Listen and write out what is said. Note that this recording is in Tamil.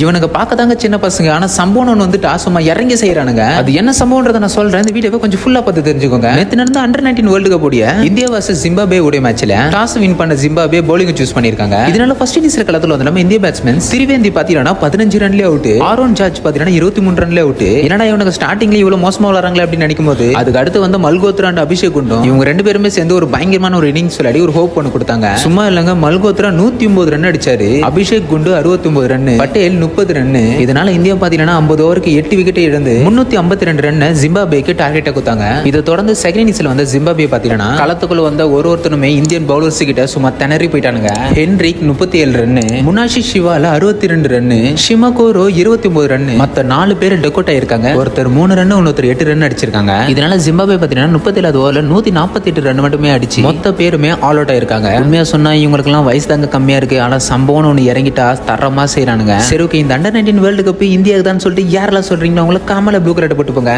இவனுக்கு பார்க்கதாங்க சின்ன பசங்க, ஆனா சம்பவம் வந்துட்டு சும்மா இறங்கி செய்யறானுங்க. அது என்ன சம்பவம்ன்றத நான் சொல்றேன், இந்த வீடியோவை கொஞ்சம் ஃபுல்லா பார்த்து தெரிஞ்சுக்கோங்க. நேத்து நடந்த அண்டர்-19 வேர்ல்டு கப் உடைய இந்தியா வர்சஸ் ஜிம்பாப்வே உடைய மேட்ச்ல டாஸ் வின் பண்ண ஜிம்பாப்வே bowling சூஸ் பண்ணிருக்காங்க. இதனால ஃபர்ஸ்ட் இன்னிங்ஸ்ல களத்துல வந்து நம்ம இந்திய பேட்ஸ்மேன் திரிவேந்தி பாத்தீங்கன்னா 15 ரன்லயே அவுட், ஆரோன் ஜார்ஜ் பாத்தீங்கன்னா 23 ரன்லயே அவுட். என்னடா இவனுக்கு ஸ்டார்டிங்ல இவ்வளவு மோசமா விளையாடுறாங்களே அப்படின்னு நினைக்கும் போது அதுக்கு அடுத்து வந்து மல்கோத்ரா அண்ட் அபிஷேக் குண்டும் இவங்க ரெண்டு பேருமே சேர்ந்து ஒரு பயங்கரமான ஒரு இன்னிங்ஸ் விளையாடி ஒரு ஹோப் ஒன்று கொடுத்தாங்க. சும்மா இல்லங்க, மல்கோத்ரா 109 ரன் அடிச்சாரு, அபிஷேக் குண்டு 69 ரன், பட்டேல் 30 ரன். இதனால இந்தியா பாத்தீங்கன்னா 50 ஓவருக்கு 8 விக்கெட் இழந்து 352 ரன் ஜிம்பாப்வேக்கு டார்கெட்டா கொடுத்தாங்க. இதை தொடர்ந்து செகண்ட் இன்னிங்ஸ்ல வந்து ஜிம்பாப்வே பாத்தீங்கன்னா களத்துக்குள்ள வந்த ஒருத்தருமே இந்தியன் பவுலர்ஸ் கிட்ட சும்மா திணறி போயிட்டானுங்க. ஹென்ரிக் 37 ரன், முனாஷி ஷிவால 62 ரன், ஷிமகோரோ 29 ரன், மத்த 4 பேர் டெக்கோட் ஆயிருக்காங்க. ஒருத்தர் 3 ரன், இன்னொருத்தர் 8 ரன் அடிச்சிருக்காங்க. இதனால ஜிம்பாப்வே பாத்தீங்கன்னா 37 ஓவர்ல 148 ரன் மட்டுமே அடிச்சு மொத்த பேருமே ஆல் அவுட் ஆயிருக்காங்க. உண்மையா சொன்னா இவங்களுக்கு எல்லாம் வயசு தாங்க கம்மியா இருக்கு, ஆனா சம்பவம் ஒண்ணு இறங்கிட்டா தரமா செய்யறானுங்க. சரி, ஓகே, இந்த அண்டர்-19 வேர்ல்டு கப் இந்தியாவுக்கு தான் சொல்லிட்டு யாரெல்லாம் சொல்றீங்களோ அவங்களை காமல ப்ளூ கலர் போட்டு போங்க.